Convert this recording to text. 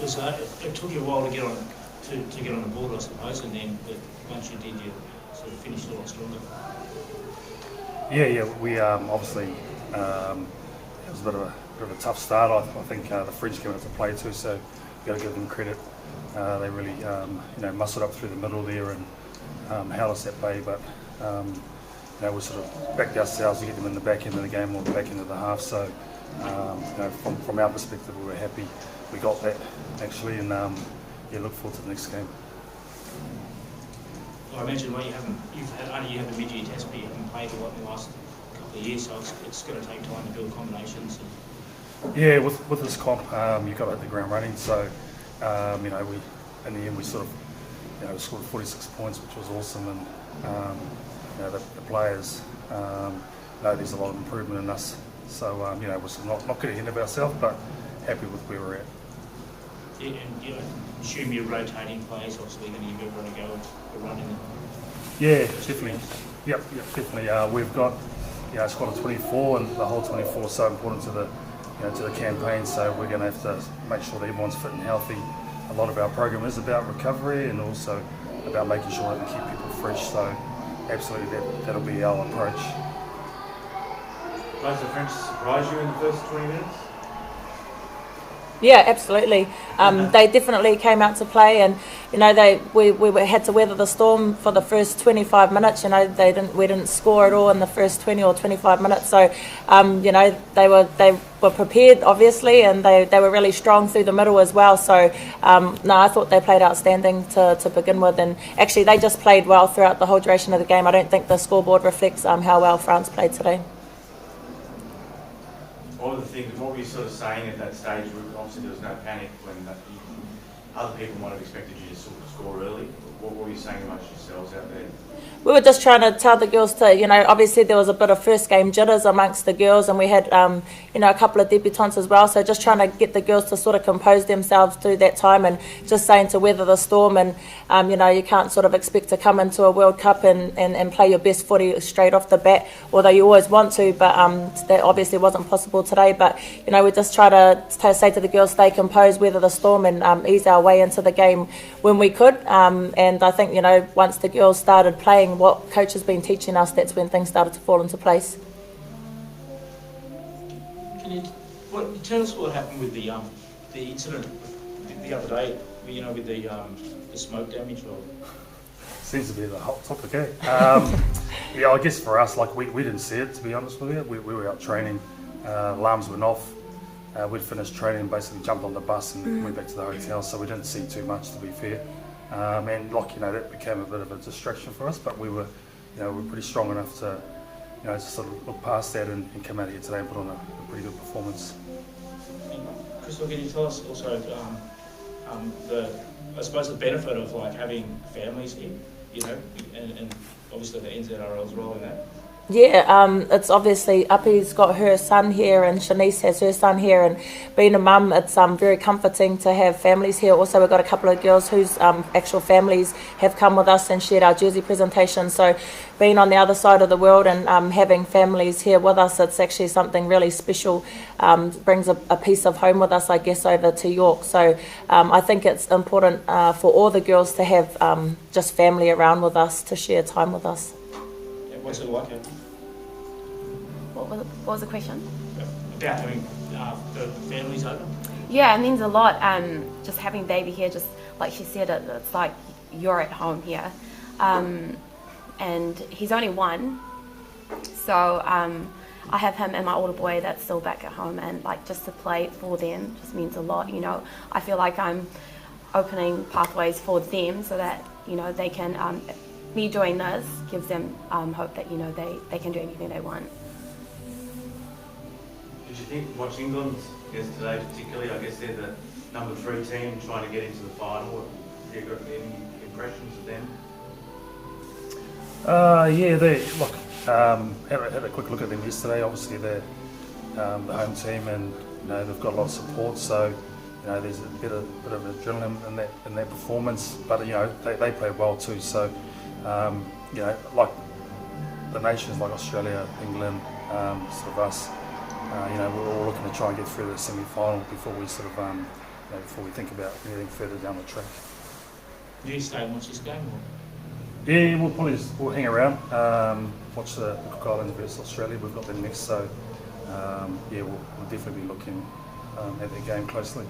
it took you a while to get on the board, I suppose, and then once you did, you sort of finished a lot stronger. Yeah. We obviously it was a bit of a tough start. I think the French came out to play too, so you've got to give them credit. They really muscled up through the middle there and held us at bay, but we sort of backed ourselves to get them in the back end of the game or the back end of the half. So from our perspective, we were happy we got that actually, and look forward to the next game. Well, I mentioned you have the mid-year test, but you haven't played a lot in the last couple of years, so it's going to take time to build combinations. Yeah, with this comp, you've got to hit the ground running. So we in the end we sort of scored 46 points, which was awesome, and the players there's a lot of improvement in us. So we're not getting ahead of ourselves, but happy with where we're at. Yeah, and assume you're rotating players, obviously going to give everyone a go of running them. Yeah, definitely. Yep, definitely. We've got a squad of 24, and the whole 24 is so important to the campaign. So we're going to have to make sure that everyone's fit and healthy. A lot of our program is about recovery and also about making sure that we keep people fresh. So absolutely, that'll be our approach. Does the French surprise you in the first 20 minutes? Yeah, absolutely. They definitely came out to play, and we had to weather the storm for the first 25 minutes. We didn't score at all in the first 20 or 25 minutes. So they were prepared, obviously, and they were really strong through the middle as well. So I thought they played outstanding to begin with, and actually they just played well throughout the whole duration of the game. I don't think the scoreboard reflects how well France played today. What were you sort of saying at that stage? Obviously there was no panic when other people might have expected you to sort of score early. What were you saying amongst yourselves out there? We were just trying to tell the girls to, obviously there was a bit of first game jitters amongst the girls, and we had, a couple of debutantes as well. So just trying to get the girls to sort of compose themselves through that time, and just saying to weather the storm. And, you can't sort of expect to come into a World Cup and play your best footy straight off the bat, although you always want to, but that obviously wasn't possible today. But, we just try to say to the girls, stay composed, weather the storm, and ease our way into the game when we could. And I think, once the girls started playing what coach has been teaching us, that's when things started to fall into place. Can you tell us what happened with the incident the other day, with the smoke damage? Or seems to be the hot topic, eh? I guess for us, we didn't see it, to be honest with you. We were out training, alarms went off. We'd finished training and basically jumped on the bus and went back to the hotel, so we didn't see too much, to be fair. And that became a bit of a distraction for us, but we were pretty strong enough to to sort of look past that and come out here today and put on a pretty good performance. Krystal, can you tell us also I suppose the benefit of having families here, and obviously the NZRL's role in that? Yeah, it's obviously Api's got her son here, and Shanice has her son here, and being a mum, it's very comforting to have families here. Also, we've got a couple of girls whose actual families have come with us and shared our jersey presentation. So being on the other side of the world and having families here with us, it's actually something really special. Brings a piece of home with us, I guess, over to York. So I think it's important for all the girls to have just family around with us, to share time with us. What's it like? What was the question? About having the families over? Yeah, it means a lot. Just having baby here, just like she said, it's like you're at home here. And he's only one, so I have him and my older boy that's still back at home, and just to play for them just means a lot. I feel like I'm opening pathways for them so that they can. Me doing this gives them hope that they can do anything they want. Did you think, watch England yesterday particularly, I guess they're the number 3 team trying to get into the final, have you got any impressions of them? They had a quick look at them yesterday. Obviously they're the home team, and they've got a lot of support, so there's a bit of adrenaline in that performance, but they played well too. So like the nations like Australia, England, sort of us, we're all looking to try and get through the semi-final before we sort of before we think about anything further down the track. Do you stay and watch this game? Or? Yeah, we'll hang around, watch the Cook Islands versus Australia. We've got them next, so yeah, we'll definitely be looking at the game closely.